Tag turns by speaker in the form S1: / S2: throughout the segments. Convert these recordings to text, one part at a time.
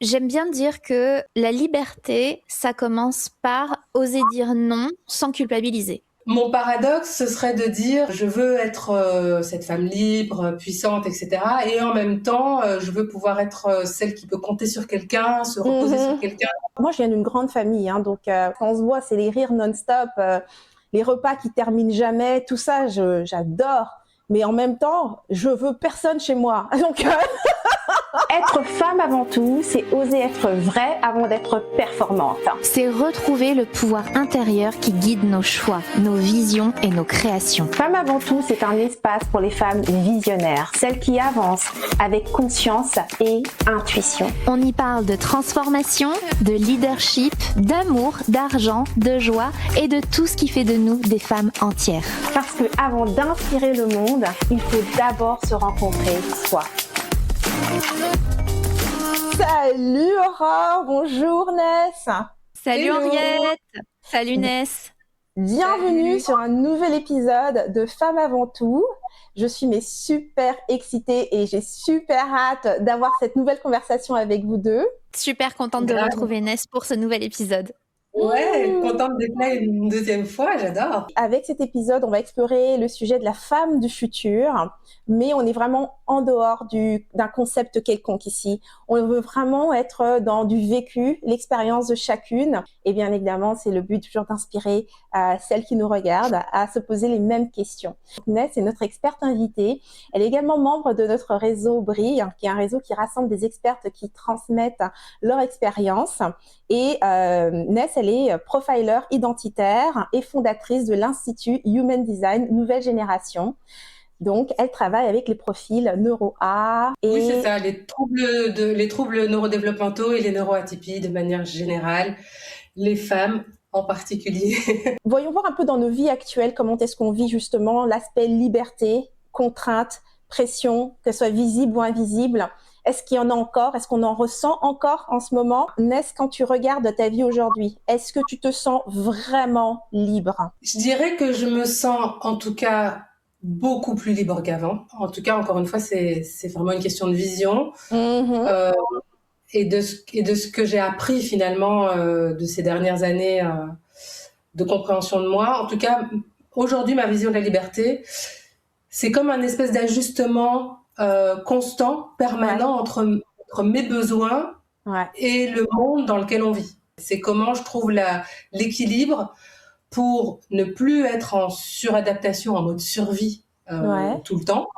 S1: J'aime bien dire que la liberté, ça commence par oser dire non sans culpabiliser.
S2: Mon paradoxe, ce serait de dire je veux être cette femme libre, puissante, etc. Et en même temps, je veux pouvoir être celle qui peut compter sur quelqu'un, se reposer sur quelqu'un.
S3: Moi, je viens d'une grande famille, hein, donc quand on se voit, c'est les rires non-stop, les repas qui terminent jamais, tout ça, j'adore. Mais en même temps, je veux personne chez moi. Donc, être femme avant tout, c'est oser être vraie avant d'être performante.
S1: C'est retrouver le pouvoir intérieur qui guide nos choix, nos visions et nos créations.
S3: Femme avant tout, c'est un espace pour les femmes visionnaires, celles qui avancent avec conscience et intuition.
S1: On y parle de transformation, de leadership, d'amour, d'argent, de joie et de tout ce qui fait de nous des femmes entières.
S3: Parce que avant d'inspirer le monde, il faut d'abord se rencontrer soi. Salut Aurore, bonjour Ness.
S1: Salut Henriette. Salut Ness.
S3: Bienvenue sur un nouvel épisode de Femmes avant tout. Je suis super excitée et j'ai super hâte d'avoir cette nouvelle conversation avec vous deux.
S1: Super contente de retrouver Ness pour ce nouvel épisode.
S2: Ouais, contente d'être là une deuxième fois, j'adore.
S3: Avec cet épisode, on va explorer le sujet de la femme du futur, mais on est vraiment en dehors d'un concept quelconque ici. On veut vraiment être dans du vécu, l'expérience de chacune. Et bien évidemment, c'est le but toujours d'inspirer celles qui nous regardent à se poser les mêmes questions. Ness est notre experte invitée. Elle est également membre de notre réseau Brille, qui est un réseau qui rassemble des expertes qui transmettent leur expérience. Et Ness, elle est profiler identitaire et fondatrice de l'Institut Human Design Nouvelle Génération. Donc, elle travaille avec les profils neuro-A.
S2: Oui, c'est ça, les troubles neurodéveloppementaux et les neuroatypies de manière générale, les femmes en particulier.
S3: Voyons voir un peu dans nos vies actuelles comment est-ce qu'on vit justement l'aspect liberté, contrainte, pression, que ce soit visible ou invisible. Est-ce qu'il y en a encore? Est-ce qu'on en ressent encore en ce moment? Ness, quand tu regardes ta vie aujourd'hui, est-ce que tu te sens vraiment libre?
S2: Je dirais que je me sens en tout cas beaucoup plus libre qu'avant. En tout cas, encore une fois, c'est vraiment une question de vision. Et de ce que j'ai appris finalement de ces dernières années de compréhension de moi. En tout cas, aujourd'hui, ma vision de la liberté, c'est comme un espèce d'ajustement constant, permanent entre mes besoins et le monde dans lequel on vit. C'est comment je trouve l'équilibre pour ne plus être en suradaptation, en mode survie tout le temps.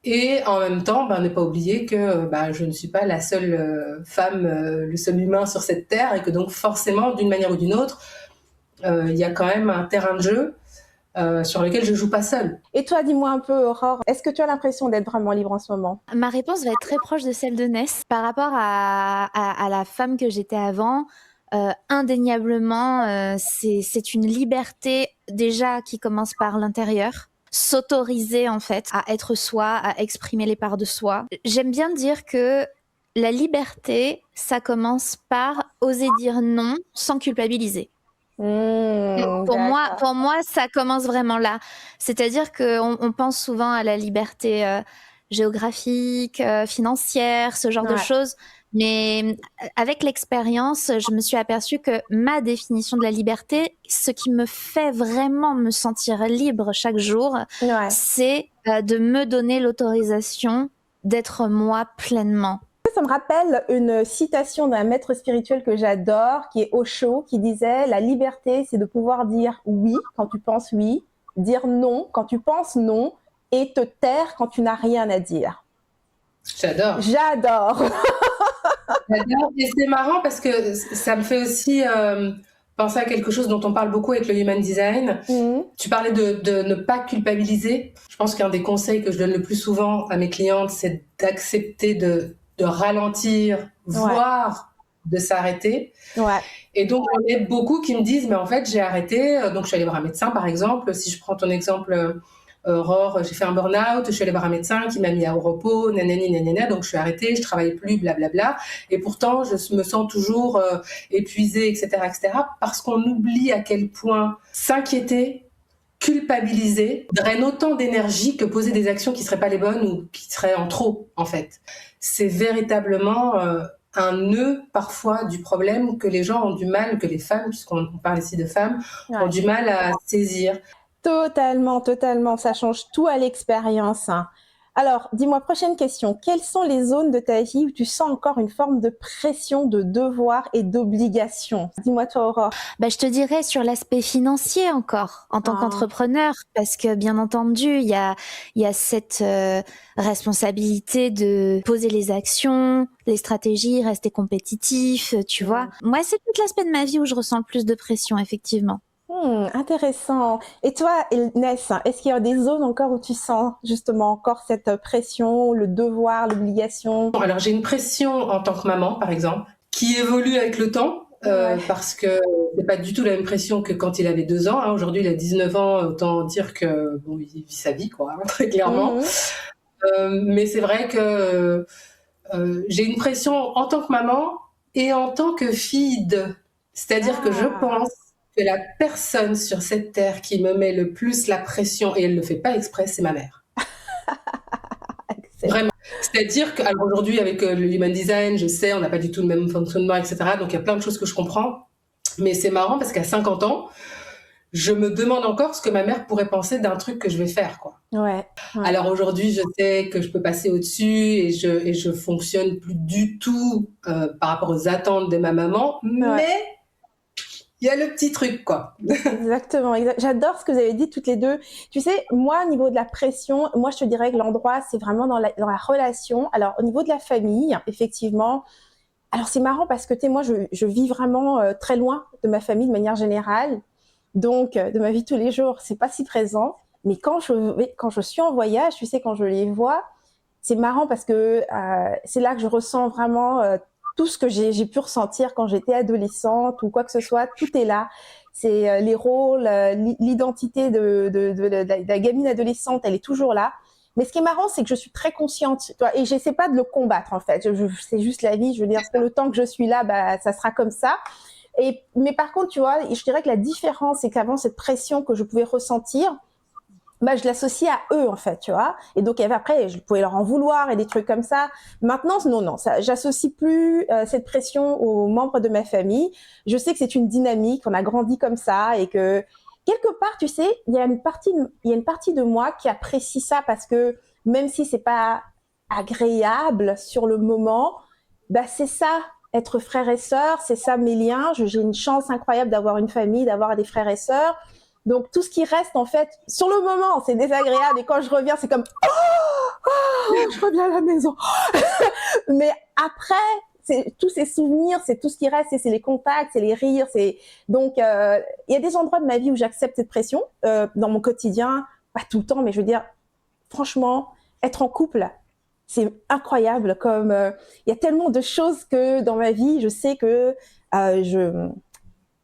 S2: Et en même temps, ne pas oublier que je ne suis pas la seule femme, le seul humain sur cette terre, et que donc forcément, d'une manière ou d'une autre, il y a quand même un terrain de jeu sur lequel je joue pas seule.
S3: Et toi, dis-moi un peu, Aurore, est-ce que tu as l'impression d'être vraiment libre en ce moment?
S1: Ma réponse va être très proche de celle de Ness. Par rapport à la femme que j'étais avant, indéniablement, c'est une liberté déjà qui commence par l'intérieur. S'autoriser en fait à être soi, à exprimer les parts de soi. J'aime bien dire que la liberté, ça commence par oser dire non sans culpabiliser. Pour moi, ça commence vraiment là. C'est-à-dire qu'on pense souvent à la liberté géographique, financière, ce genre de choses. Mais avec l'expérience, je me suis aperçue que ma définition de la liberté, ce qui me fait vraiment me sentir libre chaque jour, c'est de me donner l'autorisation d'être moi pleinement.
S3: Ça me rappelle une citation d'un maître spirituel que j'adore, qui est Osho, qui disait « La liberté, c'est de pouvoir dire oui quand tu penses oui, dire non quand tu penses non, et te taire quand tu n'as rien à dire. »
S2: J'adore.
S3: J'adore.
S2: Et c'est marrant parce que ça me fait aussi penser à quelque chose dont on parle beaucoup avec le Human Design. Tu parlais de ne pas culpabiliser. Je pense qu'un des conseils que je donne le plus souvent à mes clientes, c'est d'accepter de ralentir, voire de s'arrêter. Et donc, on est beaucoup qui me disent, mais en fait, j'ai arrêté. Donc, je suis allée voir un médecin, par exemple. Si je prends ton exemple, Aurore, j'ai fait un burn-out, je suis allée voir un médecin qui m'a mis au repos, nanani, nanana, donc je suis arrêtée, je travaille plus, blablabla. Et pourtant, je me sens toujours épuisée, etc., parce qu'on oublie à quel point s'inquiéter, culpabiliser draine autant d'énergie que poser des actions qui seraient pas les bonnes ou qui seraient en trop, en fait. C'est véritablement un nœud parfois du problème que les gens ont du mal, que les femmes, puisqu'on parle ici de femmes, ont du mal à saisir.
S3: Totalement, totalement. Ça change tout à l'expérience. Alors, dis-moi, prochaine question. Quelles sont les zones de ta vie où tu sens encore une forme de pression, de devoir et d'obligation? Dis-moi toi, Aurore.
S1: Je te dirais sur l'aspect financier encore, en tant qu'entrepreneur, parce que bien entendu, il y a cette responsabilité de poser les actions, les stratégies, rester compétitif, tu vois. Moi, c'est tout l'aspect de ma vie où je ressens le plus de pression, effectivement.
S3: Intéressant. Et toi, Ness, est-ce qu'il y a des zones encore où tu sens justement encore cette pression, le devoir, l'obligation?
S2: Alors j'ai une pression en tant que maman, par exemple, qui évolue avec le temps, parce que c'est pas du tout la même pression que quand il avait 2 ans. Hein. Aujourd'hui, il a 19 ans, autant dire que bon, il vit sa vie, quoi, très clairement. Mais c'est vrai que j'ai une pression en tant que maman et en tant que fille de. C'est-à-dire que je pense que la personne sur cette terre qui me met le plus la pression, et elle ne le fait pas exprès, c'est ma mère. Vraiment. C'est-à-dire qu'aujourd'hui, avec le Human Design, je sais, on n'a pas du tout le même fonctionnement, etc. Donc, il y a plein de choses que je comprends. Mais c'est marrant parce qu'à 50 ans, je me demande encore ce que ma mère pourrait penser d'un truc que je vais faire, quoi.
S3: Ouais.
S2: Alors aujourd'hui, je sais que je peux passer au-dessus et je fonctionne plus du tout par rapport aux attentes de ma maman. Mais il y a le petit truc, quoi.
S3: Exactement. J'adore ce que vous avez dit toutes les deux. Tu sais, moi, au niveau de la pression, moi, je te dirais que l'endroit, c'est vraiment dans la relation. Alors, au niveau de la famille, effectivement, alors c'est marrant parce que, tu sais, moi, je vis vraiment très loin de ma famille de manière générale. Donc, de ma vie tous les jours, c'est pas si présent. Mais quand je suis en voyage, tu sais, quand je les vois, c'est marrant parce que c'est là que je ressens vraiment tout ce que j'ai pu ressentir quand j'étais adolescente ou quoi que ce soit. Tout est là. C'est les rôles, l'identité de la gamine adolescente, elle est toujours là. Mais ce qui est marrant, c'est que je suis très consciente, toi, et j'essaie pas de le combattre en fait. C'est juste la vie. Je veux dire, pour le temps que je suis là, ça sera comme ça. Mais par contre, tu vois, je dirais que la différence, c'est qu'avant, cette pression que je pouvais ressentir, je l'associe à eux, en fait, tu vois. Et donc, après, je pouvais leur en vouloir et des trucs comme ça. Maintenant, non, j'associe plus cette pression aux membres de ma famille. Je sais que c'est une dynamique, on a grandi comme ça et que quelque part, tu sais, il y a une partie de moi qui apprécie ça parce que même si c'est pas agréable sur le moment, c'est ça. Être frère et sœur, c'est ça mes liens. J'ai une chance incroyable d'avoir une famille, d'avoir des frères et sœurs. Donc, tout ce qui reste, en fait, sur le moment, c'est désagréable. Et quand je reviens, c'est comme je reviens à la maison. Mais après, c'est tous ces souvenirs, c'est tout ce qui reste, c'est les contacts, c'est les rires. Donc, il y a des endroits de ma vie où j'accepte cette pression dans mon quotidien, pas tout le temps, mais je veux dire, franchement, être en couple, c'est incroyable. Comme il y a tellement de choses que dans ma vie, je sais que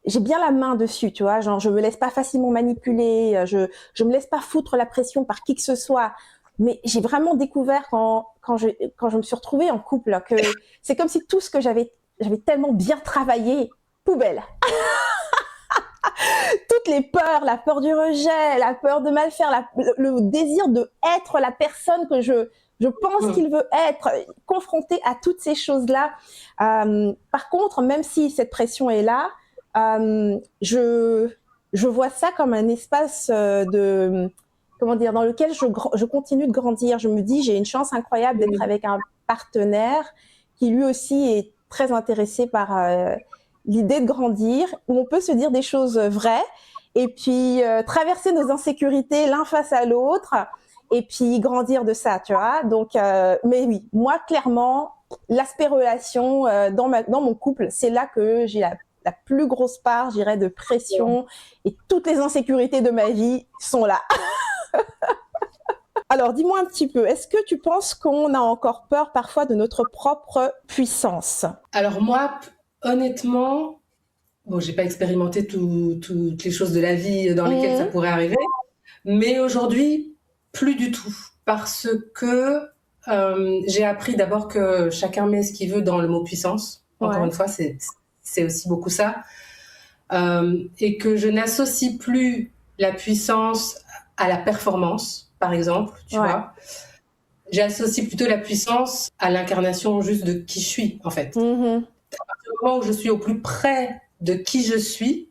S3: j'ai bien la main dessus, tu vois. Genre, je me laisse pas facilement manipuler, je me laisse pas foutre la pression par qui que ce soit. Mais j'ai vraiment découvert quand je me suis retrouvée en couple que c'est comme si tout ce que j'avais tellement bien travaillé, poubelle. Toutes les peurs, la peur du rejet, la peur de mal faire, le désir de être la personne que je pense qu'il veut être, confronté à toutes ces choses-là. Par contre, même si cette pression est là, je vois ça comme un espace dans lequel je continue de grandir. Je me dis, j'ai une chance incroyable d'être avec un partenaire qui lui aussi est très intéressé par l'idée de grandir, où on peut se dire des choses vraies et puis traverser nos insécurités l'un face à l'autre et puis grandir de ça, tu vois. Donc, mais oui, moi, clairement, l'aspect relation dans mon couple, c'est là que j'ai la plus grosse part, je dirais, de pression et toutes les insécurités de ma vie sont là. Alors, dis-moi un petit peu, est-ce que tu penses qu'on a encore peur parfois de notre propre puissance?
S2: Alors moi, honnêtement, bon, j'ai pas expérimenté toutes les choses de la vie dans lesquelles ça pourrait arriver, mais aujourd'hui, plus du tout, parce que j'ai appris d'abord que chacun met ce qu'il veut dans le mot puissance. Encore une fois, c'est aussi beaucoup ça. Et que je n'associe plus la puissance à la performance, par exemple, tu vois. j'associe plutôt la puissance à l'incarnation juste de qui je suis, en fait. Au moment où je suis au plus près de qui je suis,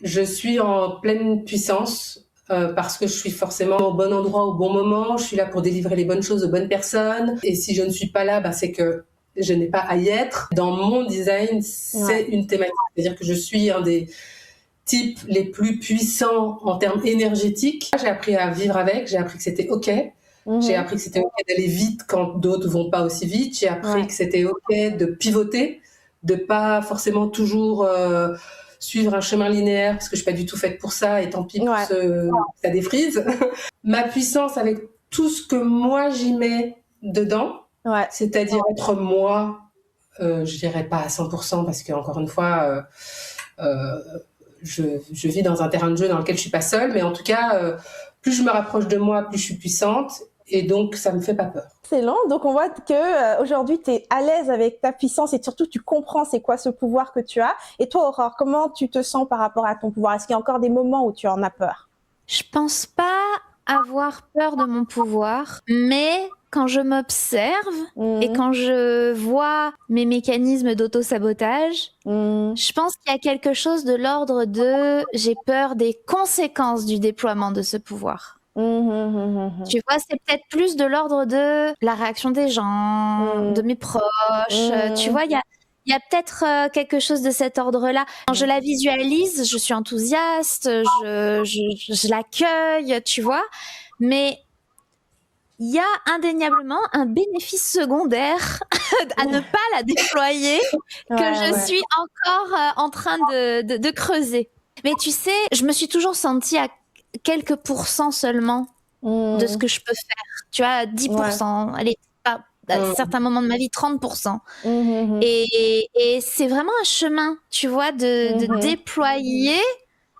S2: je suis en pleine puissance parce que je suis forcément au bon endroit au bon moment, je suis là pour délivrer les bonnes choses aux bonnes personnes. Et si je ne suis pas là, c'est que je n'ai pas à y être. Dans mon design, c'est une thématique. C'est-à-dire que je suis un des types les plus puissants en termes énergétiques. J'ai appris à vivre avec, j'ai appris que c'était OK. J'ai appris que c'était OK d'aller vite quand d'autres vont pas aussi vite. J'ai appris que c'était OK de pivoter, de pas forcément toujours suivre un chemin linéaire parce que je suis pas du tout faite pour ça et tant pis pour ça défrise. Ma puissance avec tout ce que moi j'y mets dedans, c'est-à-dire être moi, je dirais pas à 100% parce que encore une fois, je vis dans un terrain de jeu dans lequel je suis pas seule, mais en tout cas, plus je me rapproche de moi, plus je suis puissante. Et donc, ça me fait pas peur.
S3: Excellent. Donc, on voit que aujourd'hui, tu es à l'aise avec ta puissance et surtout, tu comprends c'est quoi ce pouvoir que tu as. Et toi, Aurore, comment tu te sens par rapport à ton pouvoir? Est-ce qu'il y a encore des moments où tu en as peur?
S1: Je pense pas avoir peur de mon pouvoir, mais quand je m'observe et quand je vois mes mécanismes d'auto-sabotage, je pense qu'il y a quelque chose de l'ordre de j'ai peur des conséquences du déploiement de ce pouvoir. Tu vois, c'est peut-être plus de l'ordre de la réaction des gens, de mes proches. Tu vois, il y a peut-être quelque chose de cet ordre-là. Quand je la visualise, je suis enthousiaste, je l'accueille, tu vois. Mais il y a indéniablement un bénéfice secondaire à ne pas la déployer que je suis encore en train de creuser. Mais tu sais, je me suis toujours sentie à quelques pourcents seulement de ce que je peux faire. Tu vois, 10%, allez, à certains moments de ma vie, 30%. Et c'est vraiment un chemin, tu vois, de déployer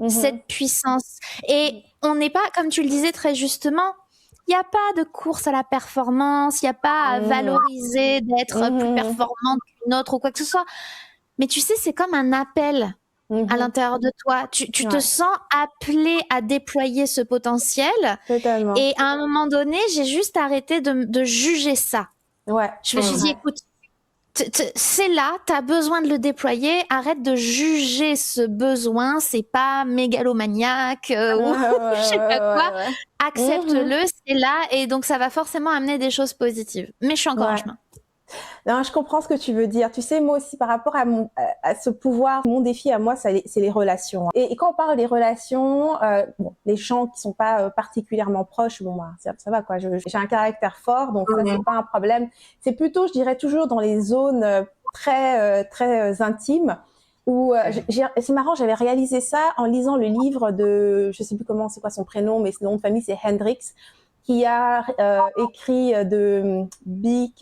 S1: cette puissance. Et on n'est pas, comme tu le disais très justement, il n'y a pas de course à la performance, il n'y a pas à valoriser d'être plus performante qu'une autre ou quoi que ce soit. Mais tu sais, c'est comme un appel à l'intérieur de toi. Tu te sens appelé à déployer ce potentiel.
S3: Totalement.
S1: Et à un moment donné, j'ai juste arrêté de juger ça. Je me suis dit, écoute, c'est là, tu as besoin de le déployer, arrête de juger ce besoin, c'est pas mégalomaniaque ou je sais pas quoi. Accepte-le, c'est là, et donc ça va forcément amener des choses positives. Mais je suis encore en chemin.
S3: Non, je comprends ce que tu veux dire. Tu sais, moi aussi, par rapport à ce pouvoir, mon défi à moi, c'est les relations. Et quand on parle des relations, les gens qui sont pas particulièrement proches, ça va quoi. J'ai un caractère fort, donc ça c'est pas un problème. C'est plutôt, je dirais, toujours dans les zones très intimes. C'est marrant, j'avais réalisé ça en lisant le livre de, je sais plus comment, c'est quoi son prénom, mais son nom de famille c'est Hendrix, qui a écrit de Big.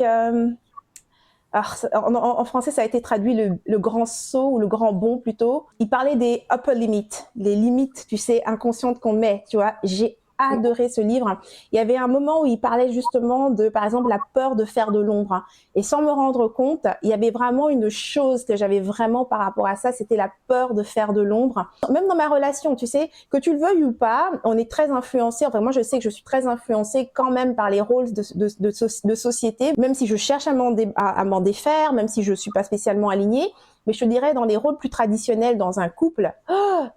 S3: Alors, en français, ça a été traduit le grand saut ou le grand bond plutôt. Il parlait des upper limits, les limites, tu sais, inconscientes qu'on met, tu vois. J'ai adoré ce livre. Il y avait un moment où il parlait justement de, par exemple, la peur de faire de l'ombre. Et sans me rendre compte, il y avait vraiment une chose que j'avais vraiment par rapport à ça, c'était la peur de faire de l'ombre. Même dans ma relation, tu sais, que tu le veuilles ou pas, on est très influencé. Enfin, moi, je sais que je suis très influencée quand même par les rôles de société, même si je cherche à m'en défaire, même si je suis pas spécialement alignée. Mais je te dirais, dans les rôles plus traditionnels dans un couple,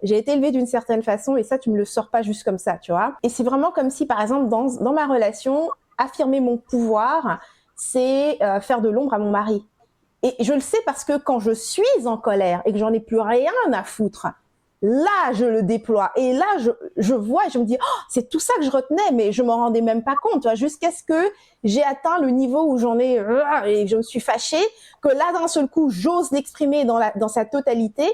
S3: j'ai été élevée d'une certaine façon et ça, tu me le sors pas juste comme ça, tu vois. Et c'est vraiment comme si, par exemple, dans ma relation, affirmer mon pouvoir, c'est faire de l'ombre à mon mari. Et je le sais parce que quand je suis en colère et que j'en ai plus rien à foutre, là, je le déploie. Et là, je vois et je me dis, c'est tout ça que je retenais, mais je m'en rendais même pas compte, tu vois, jusqu'à ce que j'ai atteint le niveau où j'en ai, et je me suis fâchée, que là, d'un seul coup, j'ose l'exprimer dans sa totalité.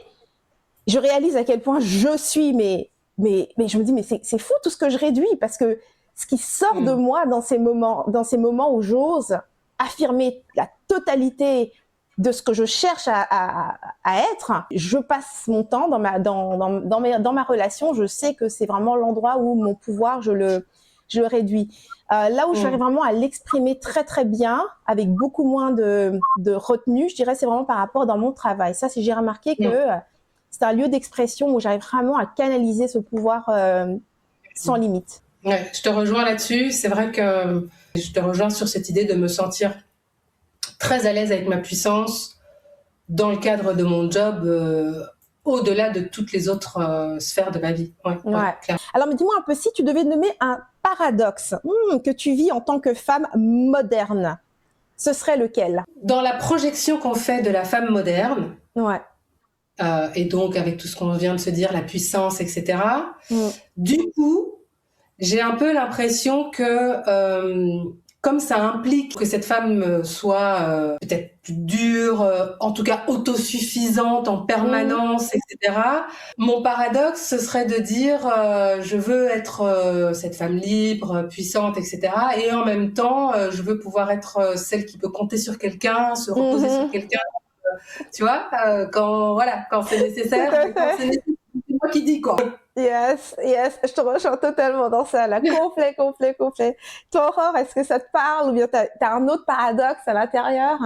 S3: Je réalise à quel point je suis, mais je me dis, mais c'est fou tout ce que je réduis, parce que ce qui sort de moi dans ces moments où j'ose affirmer la totalité de ce que je cherche à être, je passe mon temps dans ma relation, je sais que c'est vraiment l'endroit où mon pouvoir, je le réduis. Là où j'arrive vraiment à l'exprimer très très bien, avec beaucoup moins de retenue, je dirais, c'est vraiment par rapport dans mon travail. Ça, j'ai remarqué que c'est un lieu d'expression où j'arrive vraiment à canaliser ce pouvoir sans limite.
S2: Ouais, je te rejoins là-dessus. C'est vrai que je te rejoins sur cette idée de me sentir très à l'aise avec ma puissance dans le cadre de mon job, au-delà de toutes les autres sphères de ma vie. Ouais. Clairement.
S3: Alors, mais dis-moi un peu, si tu devais nommer un paradoxe que tu vis en tant que femme moderne, ce serait lequel?
S2: Dans la projection qu'on fait de la femme moderne,
S3: Ouais.
S2: Et donc avec tout ce qu'on vient de se dire, la puissance, etc., du coup, j'ai un peu l'impression que comme ça implique que cette femme soit peut-être plus dure, en tout cas autosuffisante en permanence, etc. Mon paradoxe, ce serait de dire je veux être cette femme libre, puissante, etc. Et en même temps, je veux pouvoir être celle qui peut compter sur quelqu'un, se reposer sur quelqu'un, tu vois, quand c'est nécessaire, quand c'est nécessaire, c'est moi qui dis, quoi.
S3: Yes, je te rejoins totalement dans ça, là. Complet. Toi, Aurore, est-ce que ça te parle ou bien t'as un autre paradoxe à l'intérieur?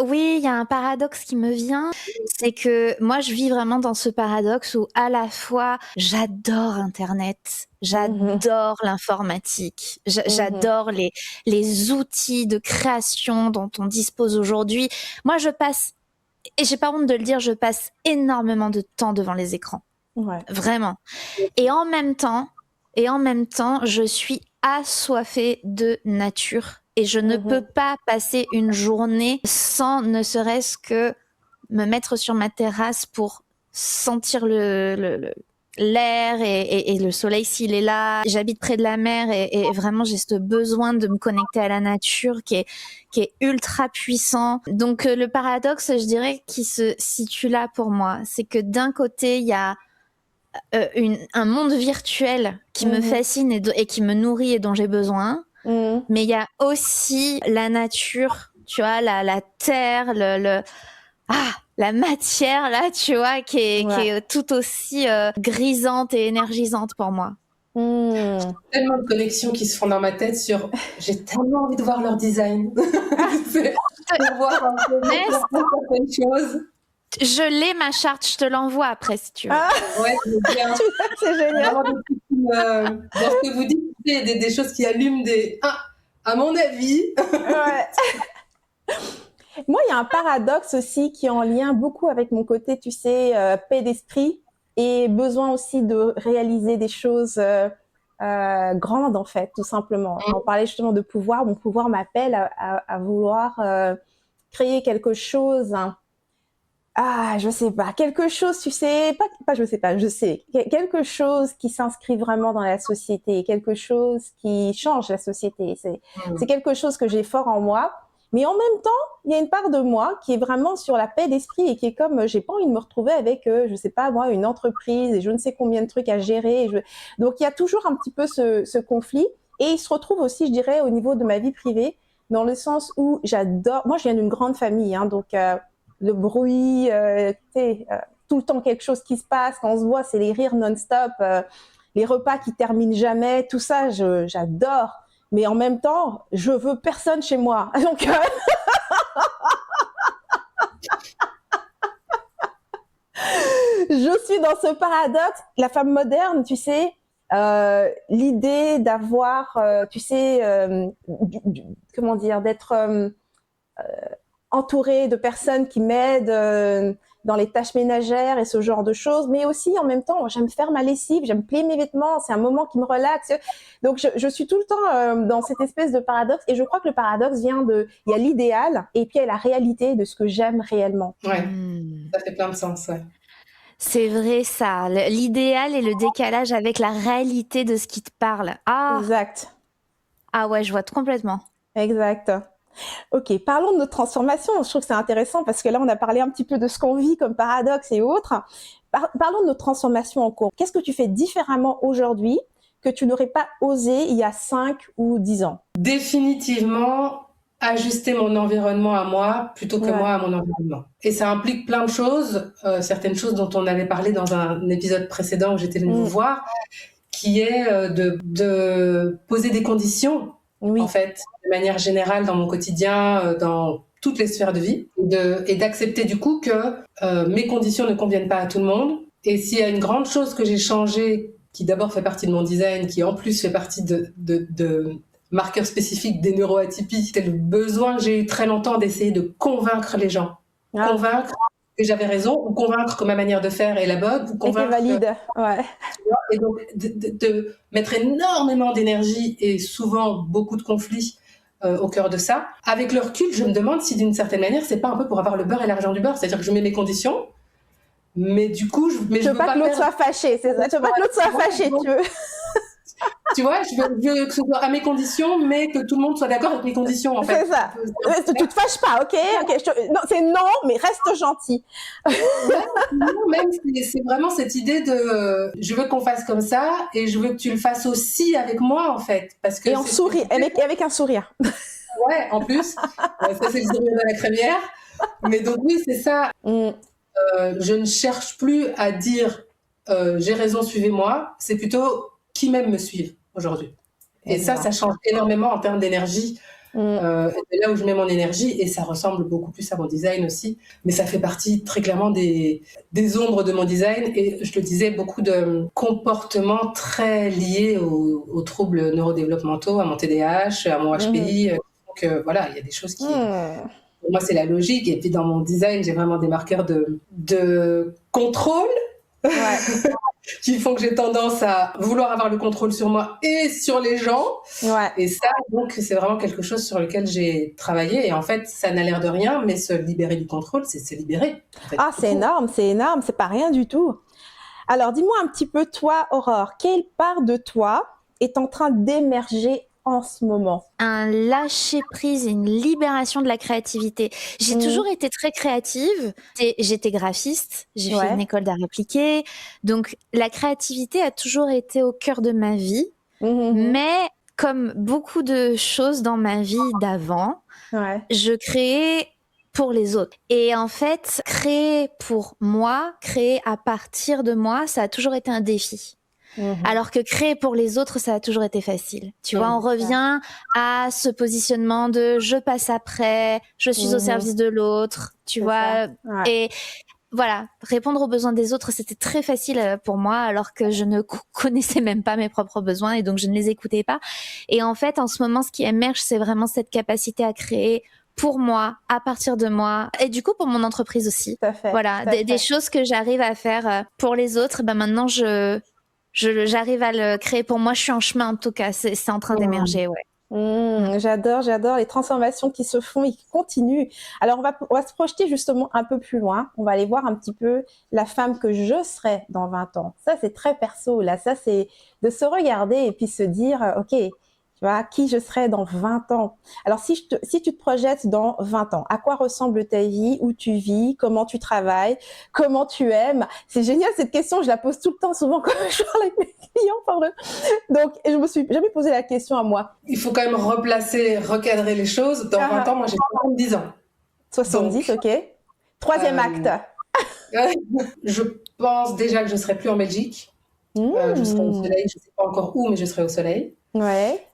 S1: Oui, il y a un paradoxe qui me vient, c'est que moi je vis vraiment dans ce paradoxe où à la fois j'adore Internet, j'adore l'informatique, j'adore les outils de création dont on dispose aujourd'hui. Moi je passe, et j'ai pas honte de le dire, je passe énormément de temps devant les écrans.
S3: Ouais.
S1: Vraiment. Et en même temps, je suis assoiffée de nature. Et je ne peux pas passer une journée sans ne serait-ce que me mettre sur ma terrasse pour sentir l'air et le soleil s'il est là. J'habite près de la mer et vraiment j'ai ce besoin de me connecter à la nature qui est ultra puissant. Donc le paradoxe, je dirais, qui se situe là pour moi, c'est que d'un côté, il y a un monde virtuel qui me fascine et qui me nourrit et dont j'ai besoin. Mais il y a aussi la nature, tu vois, la terre, la matière, là, tu vois, qui est tout aussi grisante et énergisante pour moi.
S2: Tellement de connexions qui se font dans ma tête sur j'ai tellement envie de voir leur design. De voir un peu certaines choses.
S1: Je l'ai, ma charte, je te l'envoie après si tu veux.
S2: Ouais, bien.
S3: C'est génial.
S2: Dans ce que vous dites, des choses qui allument à mon avis.
S3: Ouais. Moi, il y a un paradoxe aussi qui est en lien beaucoup avec mon côté, tu sais, paix d'esprit et besoin aussi de réaliser des choses grandes, en fait, tout simplement. On parlait justement de pouvoir. Mon pouvoir m'appelle à vouloir créer quelque chose. Je sais pas. Quelque chose, tu sais, pas je sais pas, je sais. Quelque chose qui s'inscrit vraiment dans la société, quelque chose qui change la société. C'est quelque chose que j'ai fort en moi. Mais en même temps, il y a une part de moi qui est vraiment sur la paix d'esprit et qui est comme, j'ai pas envie de me retrouver avec, je sais pas moi, une entreprise et je ne sais combien de trucs à gérer. Donc, il y a toujours un petit peu ce conflit. Et il se retrouve aussi, je dirais, au niveau de ma vie privée, dans le sens où j'adore, moi je viens d'une grande famille, hein, donc le bruit, tout le temps quelque chose qui se passe, quand on se voit, c'est les rires non-stop, les repas qui terminent jamais, tout ça, j'adore. Mais en même temps, je veux personne chez moi. Donc, je suis dans ce paradoxe. La femme moderne, tu sais, l'idée d'avoir, tu sais, comment dire, d'être entourée de personnes qui m'aident dans les tâches ménagères et ce genre de choses, mais aussi en même temps, j'aime faire ma lessive, j'aime plier mes vêtements, c'est un moment qui me relaxe. Donc, je suis tout le temps dans cette espèce de paradoxe et je crois que le paradoxe vient il y a l'idéal et puis il y a la réalité de ce que j'aime réellement.
S2: Ouais, ça fait plein de sens, ouais.
S1: C'est vrai ça, l'idéal et le décalage avec la réalité de ce qui te parle.
S3: Exact.
S1: Ah ouais, je vois complètement.
S3: Exact. Ok, parlons de notre transformation. Je trouve que c'est intéressant parce que là, on a parlé un petit peu de ce qu'on vit comme paradoxe et autres. Parlons de notre transformation en cours. Qu'est-ce que tu fais différemment aujourd'hui que tu n'aurais pas osé il y a 5 ou 10 ans?
S2: Définitivement, ajuster mon environnement à moi plutôt que moi à mon environnement. Et ça implique plein de choses, certaines choses dont on avait parlé dans un épisode précédent où j'étais venue vous voir, qui est de poser des conditions. En fait, de manière générale dans mon quotidien, dans toutes les sphères de vie, et d'accepter du coup que mes conditions ne conviennent pas à tout le monde. Et s'il y a une grande chose que j'ai changée qui d'abord fait partie de mon design, qui en plus fait partie de marqueurs spécifiques des neuroatypies. C'était le besoin que j'ai eu très longtemps d'essayer de convaincre les gens. Convaincre que j'avais raison, ou convaincre que ma manière de faire est la bonne, ou convaincre
S3: valide. Ouais.
S2: Et donc, de mettre énormément d'énergie et souvent beaucoup de conflits au cœur de ça. Avec le recul, je me demande si d'une certaine manière, c'est pas un peu pour avoir le beurre et l'argent du beurre. C'est-à-dire que je mets mes conditions, mais du coup, je veux
S3: pas que l'autre soit fâché, c'est ça. Tu veux pas que l'autre soit fâché, tu veux.
S2: Tu vois, je veux que ce soit à mes conditions, mais que tout le monde soit d'accord avec mes conditions, en fait.
S3: C'est ça. Tu te fâches pas, ok, non, c'est non, mais reste gentil.
S2: Non, même, c'est vraiment cette idée de je veux qu'on fasse comme ça, et je veux que tu le fasses aussi avec moi, en fait. Parce que
S3: et en sourire, avec un sourire.
S2: Ouais, en plus. Ça, c'est le sourire de la crémière. Mais donc, oui, c'est ça. Je ne cherche plus à dire j'ai raison, suivez-moi. C'est plutôt qui m'aime me suivre aujourd'hui. Et ça change énormément en termes d'énergie. C'est là où je mets mon énergie, et ça ressemble beaucoup plus à mon design aussi. Mais ça fait partie très clairement des ombres de mon design. Et je le disais, beaucoup de comportements très liés aux troubles neurodéveloppementaux, à mon TDAH, à mon HPI. Donc voilà, il y a des choses qui... Pour moi, c'est la logique. Et puis dans mon design, j'ai vraiment des marqueurs de contrôle. Ouais. Qui font que j'ai tendance à vouloir avoir le contrôle sur moi et sur les gens. Ouais. Et ça, donc, c'est vraiment quelque chose sur lequel j'ai travaillé. Et en fait, ça n'a l'air de rien, mais se libérer du contrôle, c'est se libérer. En fait,
S3: c'est énorme, c'est pas rien du tout. Alors, dis-moi un petit peu, toi, Aurore, quelle part de toi est en train d'émerger en ce moment?
S1: Un lâcher-prise, une libération de la créativité. J'ai toujours été très créative. J'étais graphiste, j'ai fait une école d'art appliqué. Donc, la créativité a toujours été au cœur de ma vie. Mais comme beaucoup de choses dans ma vie d'avant, je créais pour les autres. Et en fait, créer pour moi, créer à partir de moi, ça a toujours été un défi. Alors que créer pour les autres, ça a toujours été facile. Tu vois, on revient à ce positionnement de je passe après, je suis au service de l'autre, tu vois. Et voilà, répondre aux besoins des autres, c'était très facile pour moi, alors que je ne connaissais même pas mes propres besoins et donc je ne les écoutais pas. Et en fait, en ce moment, ce qui émerge, c'est vraiment cette capacité à créer pour moi, à partir de moi, et du coup pour mon entreprise aussi. Voilà, des choses que j'arrive à faire pour les autres. Ben maintenant, j'arrive à le créer pour moi. Je suis en chemin, en tout cas. C'est en train d'émerger,
S3: J'adore les transformations qui se font et qui continuent. Alors, on va se projeter justement un peu plus loin. On va aller voir un petit peu la femme que je serai dans 20 ans. Ça, c'est très perso, là. Ça, c'est de se regarder et puis se dire, OK, tu vois, qui je serai dans 20 ans. Alors, si tu te projettes dans 20 ans, à quoi ressemble ta vie, où tu vis, comment tu travailles, comment tu aimes? C'est génial, cette question, je la pose tout le temps, souvent quand je parle avec mes clients, pardon. Donc, je me suis jamais posé la question à moi.
S2: Il faut quand même recadrer les choses. Dans 20 ans, moi, j'ai 70 ans.
S3: 70, donc, OK. Troisième acte.
S2: Je pense déjà que je serai plus en Belgique. Je serai au soleil, je sais pas encore où, mais je serai au soleil.
S3: Ouais.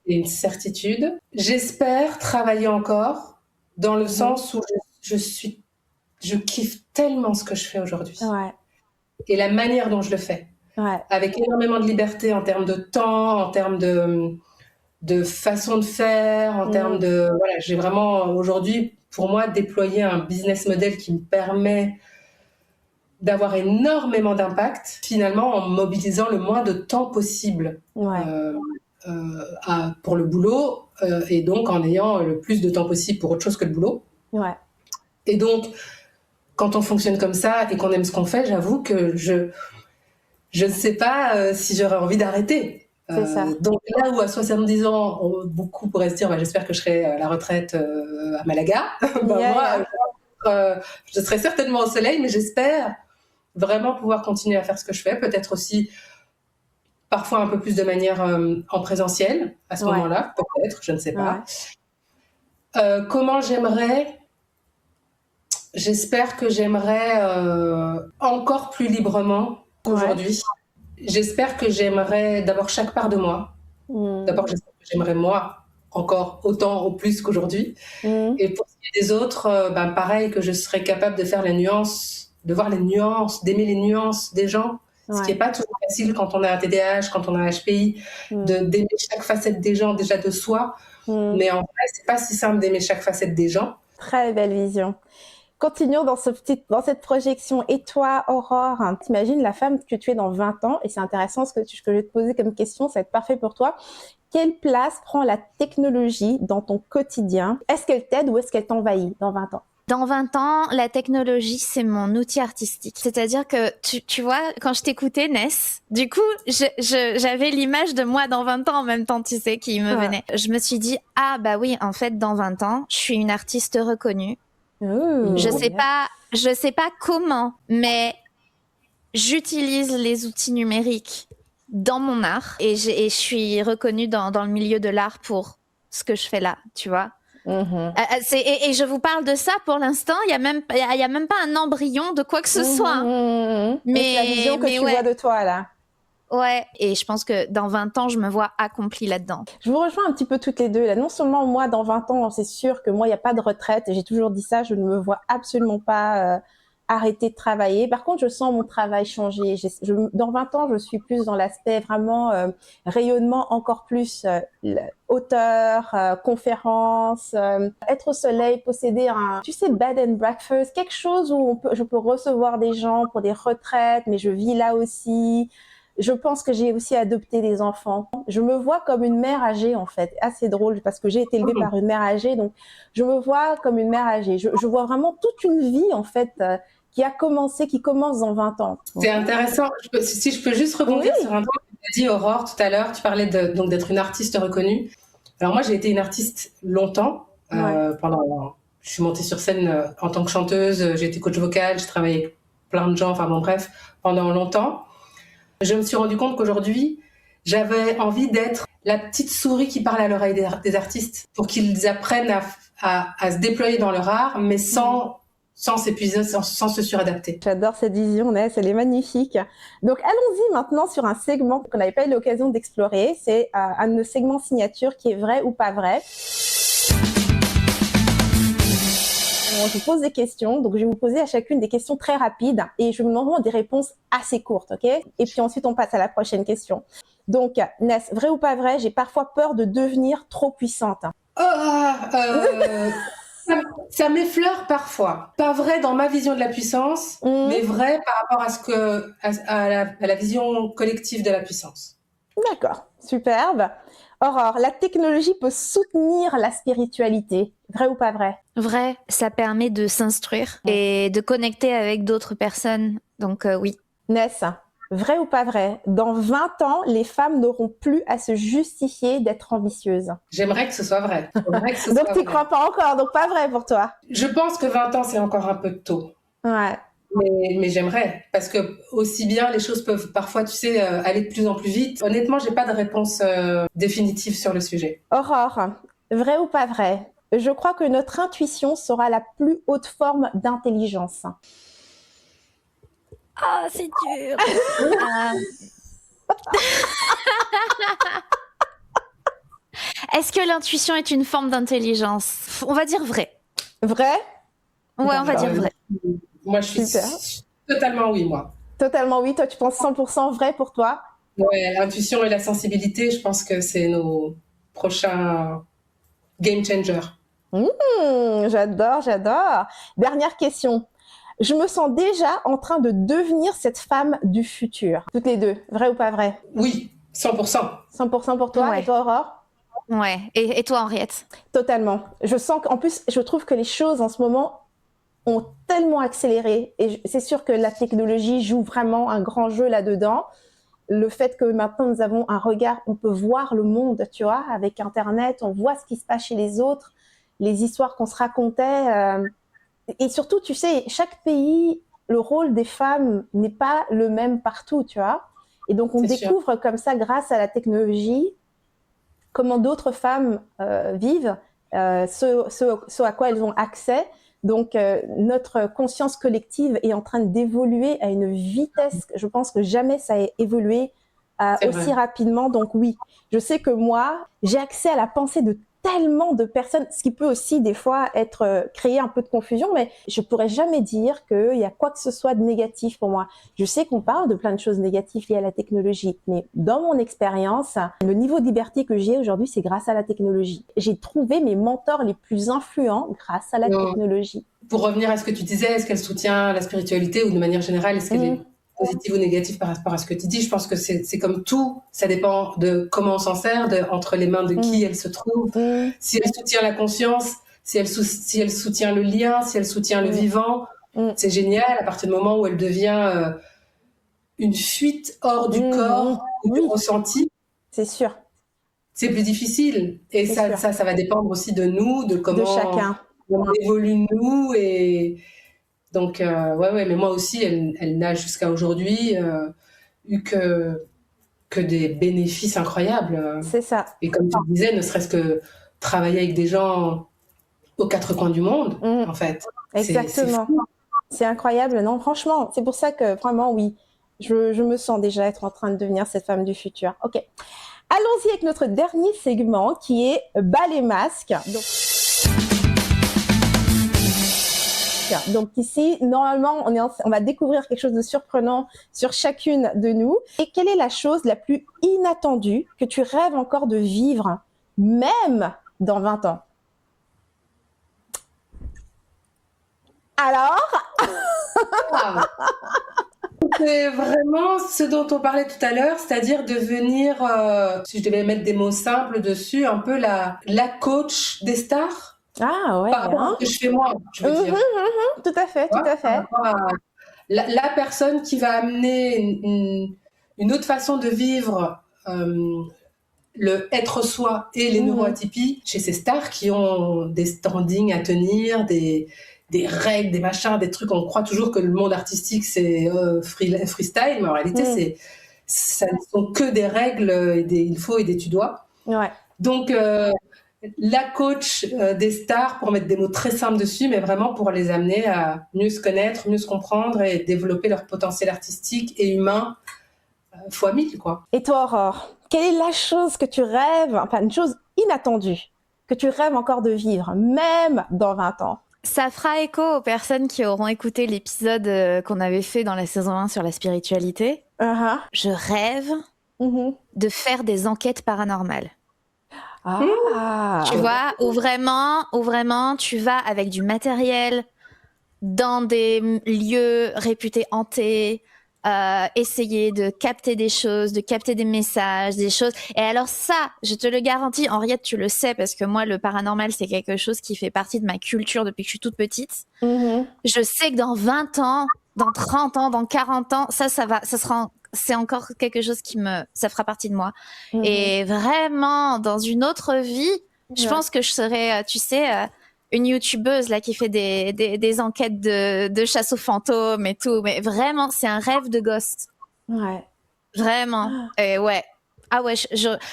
S2: C'est une certitude. J'espère travailler encore dans le sens où je kiffe tellement ce que je fais aujourd'hui. Et la manière dont je le fais. Avec énormément de liberté en termes de temps, en termes de façon de faire, en termes de... Voilà, j'ai vraiment aujourd'hui, pour moi, déployé un business model qui me permet d'avoir énormément d'impact, finalement, en mobilisant le moins de temps possible. Pour le boulot et donc en ayant le plus de temps possible pour autre chose que le boulot. Et donc, quand on fonctionne comme ça et qu'on aime ce qu'on fait, j'avoue que je ne sais pas si j'aurais envie d'arrêter. Donc là où à 70 ans, beaucoup pourraient se dire j'espère que je serai à la retraite à Malaga. Moi, je serai certainement au soleil, mais j'espère vraiment pouvoir continuer à faire ce que je fais, peut-être aussi parfois un peu plus de manière en présentiel, à ce moment-là, peut-être, je ne sais pas. Comment j'aimerais... J'espère que j'aimerais encore plus librement qu'aujourd'hui. J'espère que j'aimerais d'abord chaque part de moi. D'abord, j'espère que j'aimerais moi encore autant ou plus qu'aujourd'hui. Et pour ce qui est des autres, pareil, que je serais capable de faire les nuances, de voir les nuances, d'aimer les nuances des gens Ce qui n'est pas toujours facile quand on a un TDAH, quand on a un HPI, d'aimer chaque facette des gens, déjà de soi. Mais en vrai, c'est pas si simple d'aimer chaque facette des gens.
S3: Très belle vision. Continuons dans cette projection. Et toi, Aurore, t'imagines la femme que tu es dans 20 ans, et c'est intéressant ce que je vais te poser comme question, ça va être parfait pour toi. Quelle place prend la technologie dans ton quotidien? Est-ce qu'elle t'aide ou est-ce qu'elle t'envahit dans 20 ans?
S1: Dans 20 ans, la technologie, c'est mon outil artistique. C'est-à-dire que, tu vois, quand je t'écoutais, Ness, du coup, j'avais l'image de moi dans 20 ans en même temps, tu sais, qui me venait. Je me suis dit, ah bah oui, en fait, dans 20 ans, je suis une artiste reconnue. Je sais pas comment, mais j'utilise les outils numériques dans mon art et je suis reconnue dans le milieu de l'art pour ce que je fais là, tu vois. Et je vous parle de ça pour l'instant, il y a même pas un embryon de quoi que ce soit.
S3: Mais la vision que tu vois de toi là.
S1: Ouais, et je pense que dans 20 ans, je me vois accomplie là-dedans.
S3: Je vous rejoins un petit peu toutes les deux. Là, non seulement moi, dans 20 ans, c'est sûr que moi, il n'y a pas de retraite. Et j'ai toujours dit ça, je ne me vois absolument pas arrêter de travailler. Par contre, je sens mon travail changer. Dans 20 ans, je suis plus dans l'aspect vraiment rayonnement encore plus. Auteur, conférence, être au soleil, posséder un, tu sais, bed and breakfast, quelque chose où je peux recevoir des gens pour des retraites, mais je vis là aussi. Je pense que j'ai aussi adopté des enfants. Je me vois comme une mère âgée, en fait. Assez drôle, parce que j'ai été élevée par une mère âgée. Donc, je me vois comme une mère âgée. Je vois vraiment toute une vie, en fait, qui commence dans 20 ans.
S2: C'est intéressant. Si je peux juste rebondir sur un truc que tu as dit, Aurore, tout à l'heure. Tu parlais donc d'être une artiste reconnue. Alors, moi, j'ai été une artiste longtemps. Je suis montée sur scène en tant que chanteuse. J'ai été coach vocal. J'ai travaillé avec plein de gens. Enfin, bon, bref, pendant longtemps. Je me suis rendu compte qu'aujourd'hui, j'avais envie d'être la petite souris qui parle à l'oreille des artistes pour qu'ils apprennent à se déployer dans leur art, mais sans s'épuiser, sans se suradapter.
S3: J'adore cette vision, Ness, elle est magnifique. Donc, allons-y maintenant sur un segment qu'on n'avait pas eu l'occasion d'explorer. C'est un de nos segments signature qui est vrai ou pas vrai. Je vous pose des questions, donc je vais vous poser à chacune des questions très rapides et je vous demande des réponses assez courtes, ok? Et puis ensuite, on passe à la prochaine question. Donc, Ness, vrai ou pas vrai, j'ai parfois peur de devenir trop puissante.
S2: Ça m'effleure parfois. Pas vrai dans ma vision de la puissance, mais vrai par rapport à la vision collective de la puissance.
S3: D'accord, superbe. Aurore, la technologie peut soutenir la spiritualité. Vrai ou pas vrai?
S1: Vrai, ça permet de s'instruire et de connecter avec d'autres personnes. Donc oui.
S3: Ness, vrai ou pas vrai? Dans 20 ans, les femmes n'auront plus à se justifier d'être ambitieuses.
S2: J'aimerais que ce soit vrai.
S3: Donc tu crois pas encore, donc pas vrai pour toi?
S2: Je pense que 20 ans, c'est encore un peu tôt.
S3: Ouais.
S2: Mais j'aimerais, parce que aussi bien les choses peuvent parfois, tu sais, aller de plus en plus vite. Honnêtement, j'ai pas de réponse définitive sur le sujet.
S3: Aurore, vrai ou pas vrai? Je crois que notre intuition sera la plus haute forme d'intelligence.
S1: Ah, c'est dur. Est-ce que l'intuition est une forme d'intelligence? On va dire vrai.
S3: Vrai?
S1: Ouais, on va dire vrai.
S2: Moi, je suis totalement oui, moi.
S3: Totalement oui. Toi, tu penses 100% vrai pour toi?
S2: Ouais, l'intuition et la sensibilité, je pense que c'est nos prochains game changers.
S3: J'adore. Dernière question. Je me sens déjà en train de devenir cette femme du futur. Toutes les deux, vrai ou pas vrai?
S2: Oui, 100%.
S3: 100% pour toi,
S1: ouais.
S3: Et toi, Aurore?
S1: Ouais, et toi, Henriette?
S3: Totalement. Je sens qu'en plus, je trouve que les choses en ce moment ont tellement accéléré. Et c'est sûr que la technologie joue vraiment un grand jeu là-dedans. Le fait que maintenant, nous avons un regard, on peut voir le monde, tu vois, avec Internet, on voit ce qui se passe chez les autres, les histoires qu'on se racontait. Et surtout, tu sais, chaque pays, le rôle des femmes n'est pas le même partout, tu vois. Et donc, on découvre comme ça, grâce à la technologie, comment d'autres femmes vivent, ce à quoi elles ont accès. Donc, notre conscience collective est en train d'évoluer à une vitesse, je pense que jamais ça a évolué aussi rapidement. Donc oui, je sais que moi, j'ai accès à la pensée de tellement de personnes, ce qui peut aussi des fois créer un peu de confusion, mais je pourrais jamais dire qu'il y a quoi que ce soit de négatif pour moi. Je sais qu'on parle de plein de choses négatives liées à la technologie, mais dans mon expérience, le niveau de liberté que j'ai aujourd'hui, c'est grâce à la technologie. J'ai trouvé mes mentors les plus influents grâce à la technologie.
S2: Pour revenir à ce que tu disais, est-ce qu'elle soutient la spiritualité ou de manière générale, est-ce qu'elle est positive ou négative par rapport à ce que tu dis? Je pense que c'est comme tout, ça dépend de comment on s'en sert, entre les mains de qui elle se trouve. Si elle soutient la conscience, si elle soutient le lien, si elle soutient le vivant, c'est génial. À partir du moment où elle devient une fuite hors du corps ou du ressenti,
S3: c'est sûr.
S2: C'est plus difficile. Et ça va dépendre aussi de nous, de comment
S3: de chacun.
S2: On évolue nous. Et donc, mais moi aussi, elle n'a jusqu'à aujourd'hui eu que des bénéfices incroyables.
S3: C'est ça.
S2: Et comme tu disais, ne serait-ce que travailler avec des gens aux quatre coins du monde, en fait.
S3: Exactement. C'est incroyable. Non, franchement, c'est pour ça que vraiment, oui, je me sens déjà être en train de devenir cette femme du futur. Ok. Allons-y avec notre dernier segment qui est bas les masques. Donc ici, normalement, on va découvrir quelque chose de surprenant sur chacune de nous. Et quelle est la chose la plus inattendue que tu rêves encore de vivre, même dans 20 ans? Alors
S2: C'est vraiment ce dont on parlait tout à l'heure, c'est-à-dire devenir, si je devais mettre des mots simples dessus, un peu la coach des stars.
S3: Ah ouais.
S2: Par rapport à ce que je fais moi, je veux dire.
S3: Tout à fait, tout à fait.
S2: La personne qui va amener une autre façon de vivre le être soi et les neuroatypies chez ces stars qui ont des standings à tenir, des règles, des machins, des trucs. On croit toujours que le monde artistique, c'est freestyle, mais en réalité, ça ne sont que des règles, et des il faut et des tu dois.
S3: Ouais.
S2: Donc, la coach des stars, pour mettre des mots très simples dessus, mais vraiment pour les amener à mieux se connaître, mieux se comprendre et développer leur potentiel artistique et humain fois 1000, quoi.
S3: Et toi, Aurore, quelle est la chose que tu rêves, enfin une chose inattendue, que tu rêves encore de vivre, même dans 20 ans?
S1: Ça fera écho aux personnes qui auront écouté l'épisode qu'on avait fait dans la saison 1 sur la spiritualité. Je rêve de faire des enquêtes paranormales. Tu vois, où vraiment tu vas avec du matériel dans des lieux réputés hantés, essayer de capter des choses, de capter des messages, des choses. Et alors ça, je te le garantis, Henriette, tu le sais, parce que moi, le paranormal, c'est quelque chose qui fait partie de ma culture depuis que je suis toute petite. Je sais que dans 20 ans, dans 30 ans, dans 40 ans, c'est encore quelque chose ça fera partie de moi. Et vraiment, dans une autre vie, je pense que je serais, tu sais, une youtubeuse là qui fait des enquêtes de chasse aux fantômes et tout. Mais vraiment, c'est un rêve de gosse.
S3: Ouais.
S1: Vraiment. Et ouais. Ah ouais,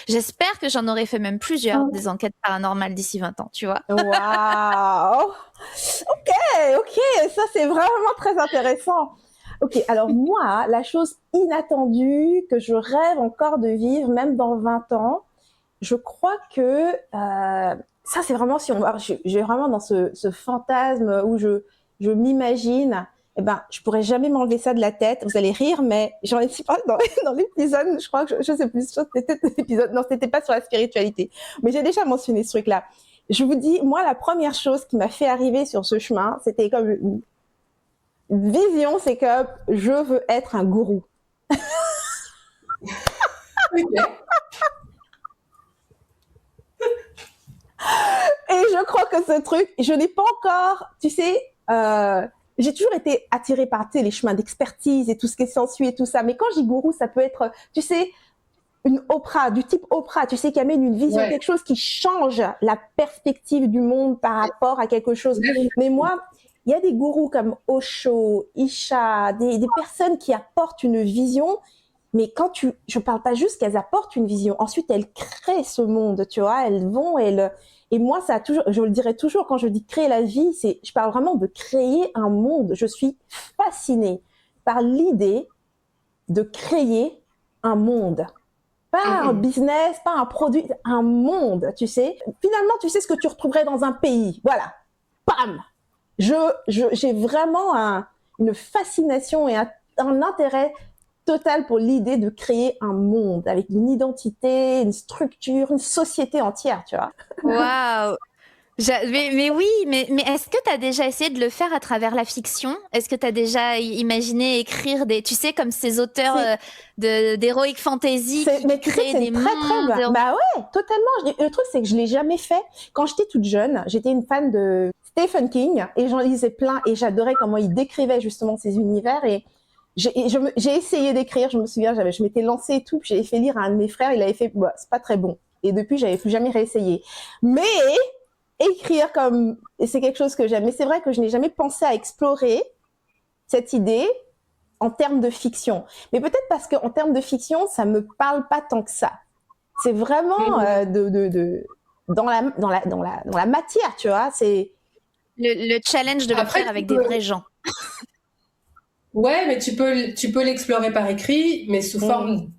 S1: j'espère que j'en aurais fait même plusieurs des enquêtes paranormales d'ici 20 ans, tu vois.
S3: Waouh. Ok, ça c'est vraiment très intéressant. Ok, alors moi, la chose inattendue que je rêve encore de vivre, même dans 20 ans, je crois que ça c'est vraiment, si on va, j'ai vraiment dans ce fantasme où je m'imagine, je pourrais jamais m'enlever ça de la tête. Vous allez rire, mais j'en ai parlé dans l'épisode, je crois que je sais plus, c'était l'épisode, non, c'était pas sur la spiritualité, mais j'ai déjà mentionné ce truc-là. Je vous dis, moi, la première chose qui m'a fait arriver sur ce chemin, c'était comme une vision, c'est que je veux être un gourou. Et je crois que ce truc, je n'ai pas encore, tu sais, j'ai toujours été attirée par les chemins d'expertise et tout ce qui s'ensuit et tout ça. Mais quand je dis gourou, ça peut être, tu sais, une Oprah, du type Oprah, tu sais, qui amène une vision, quelque chose qui change la perspective du monde par rapport à quelque chose. Mais moi, il y a des gourous comme Osho, Isha, des personnes qui apportent une vision, mais je parle pas juste qu'elles apportent une vision. Ensuite, elles créent ce monde, tu vois, et moi, ça a toujours, je le dirais toujours quand je dis créer la vie, je parle vraiment de créer un monde. Je suis fascinée par l'idée de créer un monde. pas un business, pas un produit, un monde, tu sais. Finalement, tu sais ce que tu retrouverais dans un pays. Voilà. Bam! J'ai vraiment une fascination et un intérêt total pour l'idée de créer un monde avec une identité, une structure, une société entière, tu vois.
S1: Waouh! Mais oui, mais est-ce que tu as déjà essayé de le faire à travers la fiction? Est-ce que tu as déjà imaginé écrire tu sais, comme ces auteurs d'heroic fantasy qui créent des mondes?
S3: Bah ouais, totalement. Le truc, c'est que je l'ai jamais fait. Quand j'étais toute jeune, j'étais une fan de Stephen King et j'en lisais plein et j'adorais comment il décrivait justement ces univers et j'ai essayé d'écrire, je me souviens, je m'étais lancée et tout, puis j'ai fait lire à un de mes frères, il avait fait, bah, c'est pas très bon. Et depuis, j'avais plus jamais réessayé. Mais écrire et c'est quelque chose que j'aime. Mais c'est vrai que je n'ai jamais pensé à explorer cette idée en termes de fiction. Mais peut-être parce qu'en termes de fiction, ça me parle pas tant que ça. C'est vraiment dans la matière, tu vois. C'est
S1: le challenge de le faire avec des vrais gens.
S2: Ouais, mais tu peux l'explorer par écrit, mais sous forme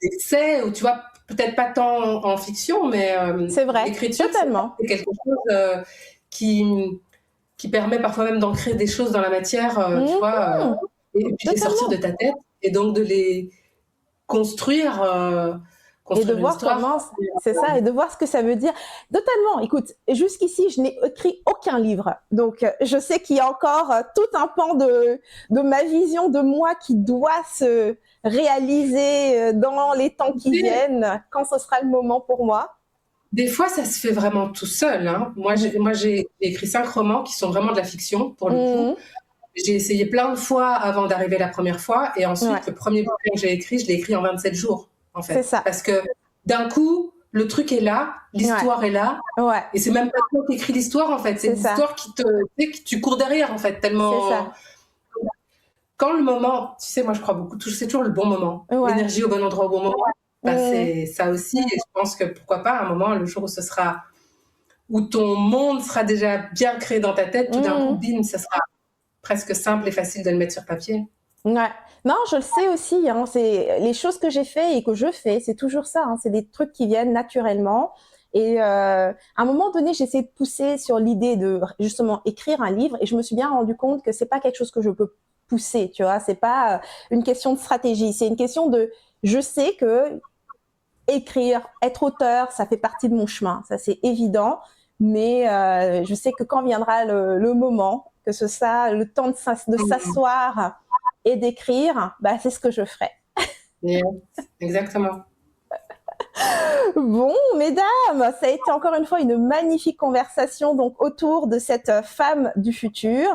S2: d'essai, ou tu vois, peut-être pas tant en fiction, mais
S3: c'est vrai,
S2: l'écriture,
S3: totalement.
S2: c'est quelque chose qui permet parfois même d'ancrer des choses dans la matière, tu vois, et puis de les sortir de ta tête, et donc de les construire.
S3: Et de voir comment, c'est ça, et de voir ce que ça veut dire. Totalement. Écoute, jusqu'ici, je n'ai écrit aucun livre. Donc, je sais qu'il y a encore tout un pan de ma vision de moi qui doit se réaliser dans les temps qui viennent, quand ce sera le moment pour moi.
S2: Des fois, ça se fait vraiment tout seul, hein. Moi, j'ai écrit 5 romans qui sont vraiment de la fiction, pour le coup. J'ai essayé plein de fois avant d'arriver la première fois, et ensuite, le premier bouquin que j'ai écrit, je l'ai écrit en 27 jours. En fait.
S3: C'est ça.
S2: Parce que d'un coup, le truc est là, l'histoire est là, et c'est même pas toi qui écris l'histoire, en fait, c'est l'histoire que tu cours derrière, en fait, tellement.
S3: C'est ça.
S2: Quand le moment, tu sais, moi je crois beaucoup, c'est toujours le bon moment, l'énergie au bon endroit au bon moment. C'est ça aussi, et je pense que pourquoi pas, à un moment, le jour où ton monde sera déjà bien créé dans ta tête, tout d'un coup, bim, ça sera presque simple et facile de le mettre sur papier.
S3: Ouais. Non, je le sais aussi, hein, c'est les choses que j'ai fait et que je fais, c'est toujours ça, hein, c'est des trucs qui viennent naturellement. Et à un moment donné, j'ai essayé de pousser sur l'idée de justement écrire un livre, et je me suis bien rendu compte que c'est pas quelque chose que je peux pousser, tu vois, c'est pas une question de stratégie, c'est une question de, je sais que écrire, être auteur, ça fait partie de mon chemin, ça c'est évident, mais je sais que quand viendra le moment, que ce soit le temps de s'asseoir et d'écrire, bah, c'est ce que je ferai.
S2: Yeah, exactement.
S3: Bon, mesdames, ça a été encore une fois une magnifique conversation donc autour de cette femme du futur.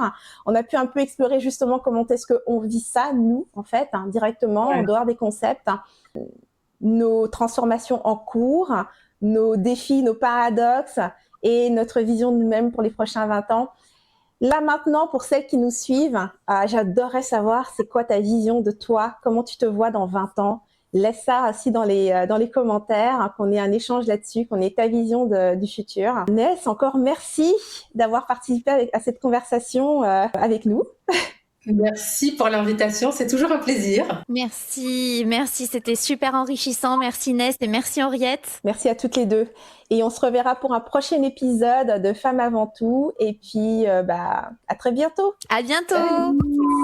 S3: On a pu un peu explorer justement comment est-ce qu'on vit ça, nous, en fait, hein, directement, en dehors des concepts, hein, nos transformations en cours, nos défis, nos paradoxes et notre vision de nous-mêmes pour les prochains 20 ans. Là maintenant, pour celles qui nous suivent, j'adorerais savoir c'est quoi ta vision de toi, comment tu te vois dans 20 ans. Laisse ça aussi dans les commentaires, hein, qu'on ait un échange là-dessus, qu'on ait ta vision du futur. Ness, encore merci d'avoir participé à cette conversation avec nous.
S2: Merci pour l'invitation, c'est toujours un plaisir.
S1: Merci, c'était super enrichissant. Merci Ness et merci Henriette.
S3: Merci à toutes les deux. Et on se reverra pour un prochain épisode de Femmes avant tout. Et puis, à très bientôt.
S1: À bientôt.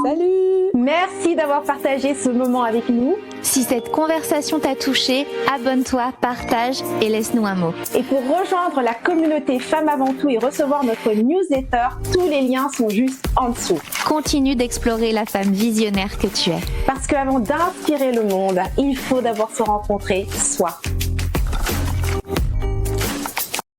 S3: Salut. Merci d'avoir partagé ce moment avec nous.
S1: Si cette conversation t'a touché, abonne-toi, partage et laisse-nous un mot.
S3: Et pour rejoindre la communauté Femmes avant tout et recevoir notre newsletter, tous les liens sont juste en dessous.
S1: Continue d'explorer la femme visionnaire que tu es.
S3: Parce qu'avant d'inspirer le monde, il faut d'abord se rencontrer soi.